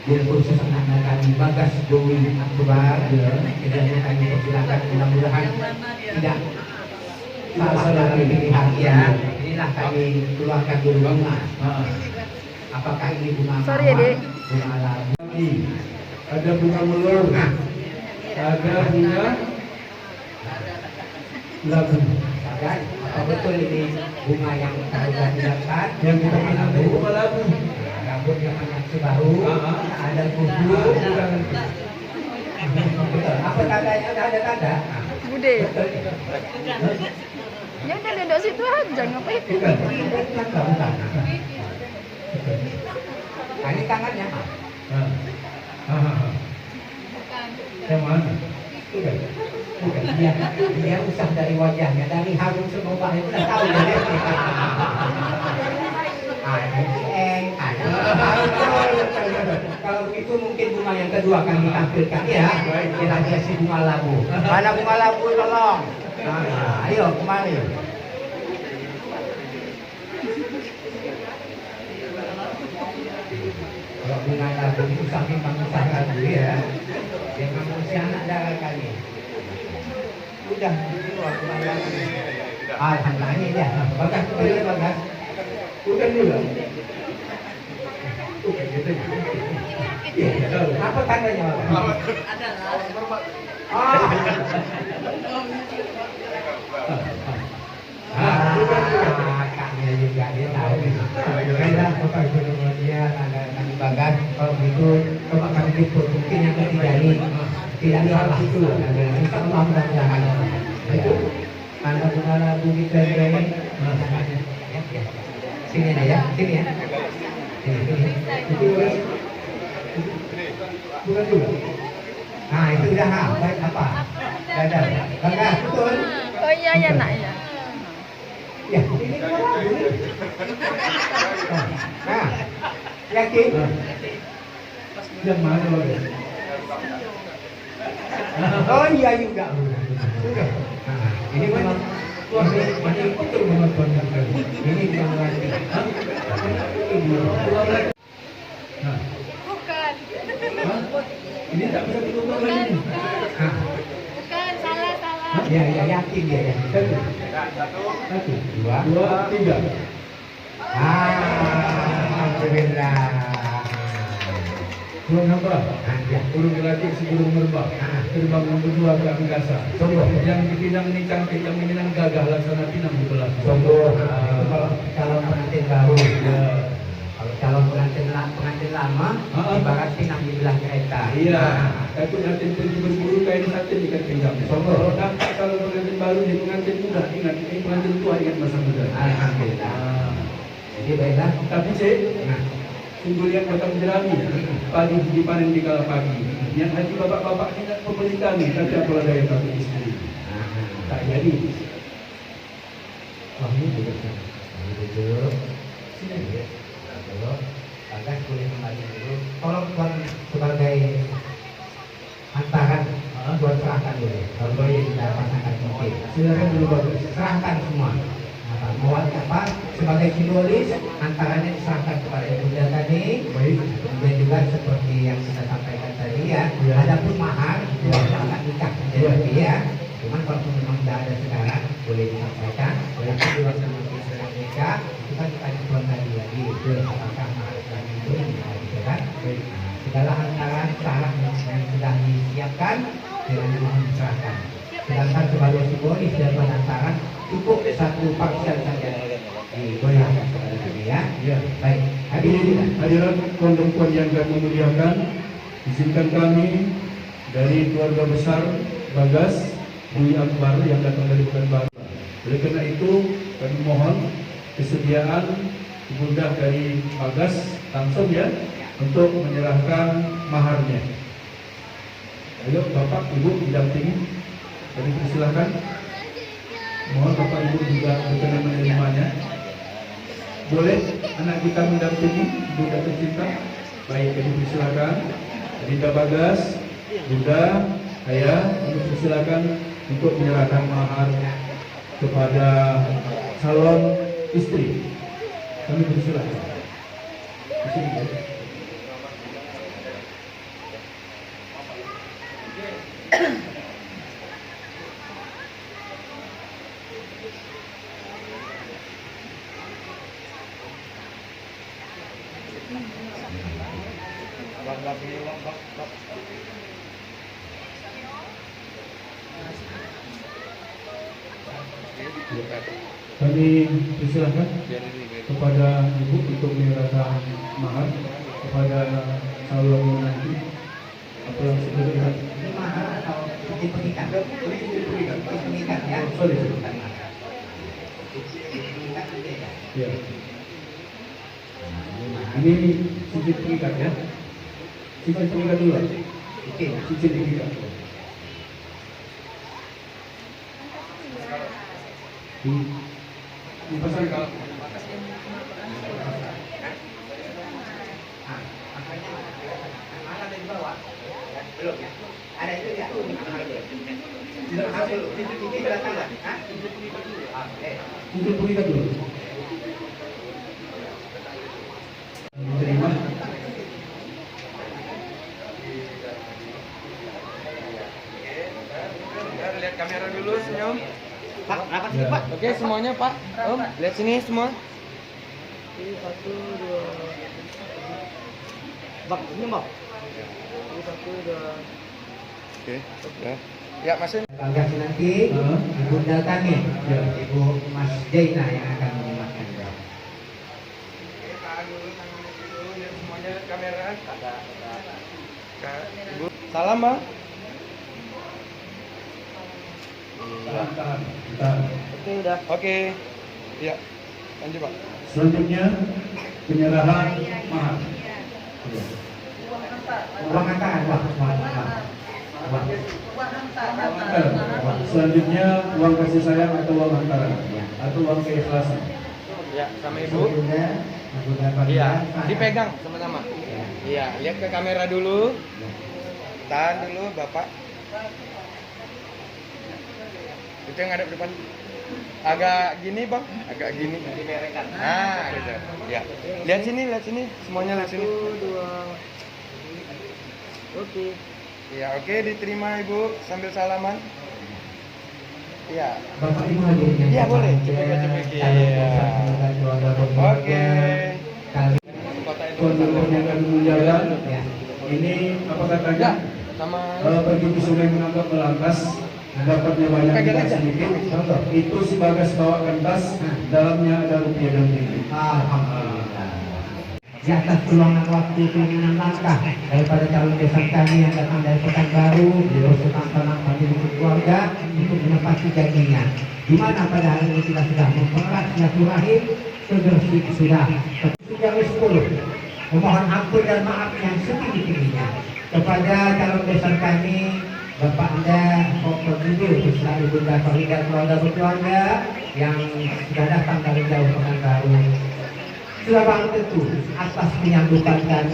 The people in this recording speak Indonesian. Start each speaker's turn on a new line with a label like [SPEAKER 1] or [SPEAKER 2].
[SPEAKER 1] Biar khusus anak kami Bagas Dewi Akbar, kemudian kami persilakan mudah-mudahan tidak salah dari pilihan ya. Inilah kami keluarkan dulu bunga. Apakah ini bunga mawar, bunga labu?
[SPEAKER 2] Ada bunga melur, ada bunga labu.
[SPEAKER 1] Apa betul ini bunga yang sudah didapat?
[SPEAKER 2] Yang kita minum dari bunga labu.
[SPEAKER 1] Rambut yang anak baru, ada kuku. Betul. Apa tandanya? Ada tanda?
[SPEAKER 3] Bude. Ya udah duduk situ aja, ngapain?
[SPEAKER 1] Bukan. Nah, ini tangannya.
[SPEAKER 2] Yang mana?
[SPEAKER 1] Bukan. Bukan. Dia usah dari wajahnya, dari harum semua itu udah tahu ya. Kalau begitu mungkin bunga yang kedua akan ditampilkan ya. Kira-kira si bunga labu. Mana bunga labu tolong? Nah, ayo kemari. Kalau bunga labu itu saking bangsa dulu ya. Yang manusia anak darah kali. Udah, keluar bunga labu. Alhamdulillah ini dia. Bagas, bagas.
[SPEAKER 2] Bukan juga.
[SPEAKER 1] Apa tandanya? Kakaknya juga dia tahu. Baiklah, Bapak Ibu Mulia, ada kami Bagas. Kalau begitu, coba kami ikut. Mungkin yang ketiga ini tidak salah itu. Insya Allah mudah-mudahan. Anda bunga labu kita ini. Sini ya, sini ya. Sini.
[SPEAKER 2] Bukan juga.
[SPEAKER 1] Nah, itu udah baik apa? Ada. Bagas, betul.
[SPEAKER 3] Oh iya ya nak ya.
[SPEAKER 1] Ya, ini bunga labu. Nah, yakin?
[SPEAKER 2] Yang mana lagi?
[SPEAKER 1] Oh iya juga. Nah, ini mana?
[SPEAKER 2] Ini betul menonton yang tadi.
[SPEAKER 1] Ini yang lagi.
[SPEAKER 2] Nah,
[SPEAKER 3] Bukan.
[SPEAKER 2] ini tak bisa ditukar lagi.
[SPEAKER 3] Bukan, salah.
[SPEAKER 1] Ya, yakin dia ya.
[SPEAKER 2] Satu,
[SPEAKER 1] Dua,
[SPEAKER 2] tiga.
[SPEAKER 1] Alhamdulillah.
[SPEAKER 2] Burung apa?
[SPEAKER 1] Ya.
[SPEAKER 2] Burung gelatik sebelum merbah. Terbang yang berdua ke angkasa. Yang dipinang ini cantik, yang meminang gagah laksana pinang di belah.
[SPEAKER 1] Sungguh, kalau calon pengantin baru,
[SPEAKER 2] Ya.
[SPEAKER 1] kalau calon pengantin lama, ibarat pinang di belah kereta.
[SPEAKER 2] Iya. Takut nanti pergi berburu kain satin ikat pinggang.
[SPEAKER 1] Sungguh.
[SPEAKER 2] Nampak kalau pengantin baru di pengantin muda ingat, ini pengantin tua ingat masa muda.
[SPEAKER 1] Alhamdulillah. Jadi baiklah.
[SPEAKER 2] Tapi cik,
[SPEAKER 1] Nah,
[SPEAKER 2] sungguh yang batang jerami, pagi dipanen di kala pagi. Yang haji bapak-bapak ingat pembeli kami, tapi apalah daya takut istri. Tak jadi.
[SPEAKER 1] oh ini duduk. Ini duduk. Sini ya. Dulu. Bagas boleh kembali dulu. Tolong tuan sebagai antaran buat serahkan dulu. Kalau boleh kita pasangkan mungkin. Silakan dulu bagus. Serahkan semua. Mohon apa sebagai simbolis antaranya diserahkan kepada Ibunda tadi.
[SPEAKER 2] Baik.
[SPEAKER 1] Kemudian juga seperti yang kita sampaikan tadi ya. Adapun mahar itu akan nikah jadi ya. Cuman kalau memang tidak ada sekarang boleh disampaikan. Boleh juga sama kita nikah itu kan kita jual tadi lagi. Apakah mahar lagi itu gitu kan? Segala antaran syarat yang sudah disiapkan dengan mohon diserahkan. Sedangkan sebagai simbolis dan penantaran cukup satu parcel saja digoyahkan kepada kami ya.
[SPEAKER 2] Ya.
[SPEAKER 1] Baik.
[SPEAKER 2] Hadirin kawan-kawan yang kami muliakan, izinkan kami dari keluarga besar Bagas Dewi Akbar yang datang dari Pekanbaru. Oleh karena itu kami mohon kesediaan ibunda dari Bagas langsung ya untuk menyerahkan maharnya. Ayo Bapak Ibu didampingi. Kami persilahkan. Mohon Bapak Ibu juga berkenan menerimanya. Boleh anak kita mendampingi Bunda tercinta. Baik, kami persilakan. Bunda Bagas, Bunda, saya kami persilakan untuk menyerahkan mahar kepada calon istri. Kami persilakan. Di sini, ya. Kami persilakan kepada ibu untuk menyerahkan mahar kepada calon menantu. Apa yang sudah dilihat?
[SPEAKER 1] Ini mahar atau cincin pengikat? Cincin pengikat ya.
[SPEAKER 2] Sorry.
[SPEAKER 1] Bukan mahar. Cincin pengikat nanti ya.
[SPEAKER 2] Ya.
[SPEAKER 1] Nah, ini mahar.
[SPEAKER 2] Ini cincin pengikat ya. Cincin pengikat dulu.
[SPEAKER 1] Cincin.
[SPEAKER 2] Cincin pengikat. Dipasang kalau
[SPEAKER 1] Ah, makanya mahar ada di bawah. Belum ya? Ada itu ya? Mahar belum. Mahar belum. Cincin berapa lah? Hah?
[SPEAKER 2] cincin pengikat dulu. Diterima.
[SPEAKER 4] Lihat kamera dulu, senyum.
[SPEAKER 1] Pak, rapat
[SPEAKER 2] Ya.
[SPEAKER 1] sini Pak.
[SPEAKER 4] Oke, semuanya Pak. Om, lihat sini semua.
[SPEAKER 1] Bang, ini Bang.
[SPEAKER 4] Oke, ya. Ya, Mas.
[SPEAKER 1] Bagasi nanti Ibu kami,
[SPEAKER 2] Ya.
[SPEAKER 1] Ibu Mas Jaina yang akan menyimakkan.
[SPEAKER 4] Tahan dulu, tangannya dulu. Lihat semuanya lihat kamera. Ibu. Salam, Bang.
[SPEAKER 2] Tahan.
[SPEAKER 4] Oke, udah. Oke. Ya. Lanjut, Pak.
[SPEAKER 2] Selanjutnya penyerahan mahar. Ya.
[SPEAKER 1] Uang hantaran, Bang.
[SPEAKER 2] Selanjutnya uang kasih sayang atau uang hantaran atau uang keikhlasan.
[SPEAKER 4] Ya, sama Ibu. Iya, dipegang sama-sama. Iya, lihat ke kamera dulu. Tahan dulu, Bapak. Itu yang ada di depan. Agak gini, Bang. Agak gini. Nah, gitu. Ya. Lihat sini. Semuanya lihat sini. Oke. Ya, oke, diterima Ibu sambil salaman. Iya.
[SPEAKER 1] Bapak Ibu hadirin.
[SPEAKER 4] Iya, boleh. Cepet. Iya. Oke.
[SPEAKER 1] Kali
[SPEAKER 2] Teman-teman yang kami muliakan,
[SPEAKER 1] ya.
[SPEAKER 2] ini apa katanya?
[SPEAKER 4] Ya, sama
[SPEAKER 2] Pergi ke sungai menangkap melantas, dapatnya banyak
[SPEAKER 4] Pegang
[SPEAKER 2] ikan
[SPEAKER 4] aja.
[SPEAKER 2] sedikit. Itu si Bagas bawakan tas, dalamnya ada rupiah dan ringgit.
[SPEAKER 1] Alhamdulillah. Di atas peluangan waktu keinginan langkah daripada calon besan kami yang datang dari Pekanbaru beserta tanam famili keluarga untuk menepati janjinya. Di mana pada hari ini kita sudah mempererat silaturahim, Gersik sudah yang 10. Memohon ampun dan maaf yang setinggi-tingginya kepada calon besan kami, Bapak Anda, Bapak Ibu, beserta Ibunda Farida keluarga berkeluarga yang sudah datang dari jauh Pekanbaru. Sudah bang tentu atas penyambutan kami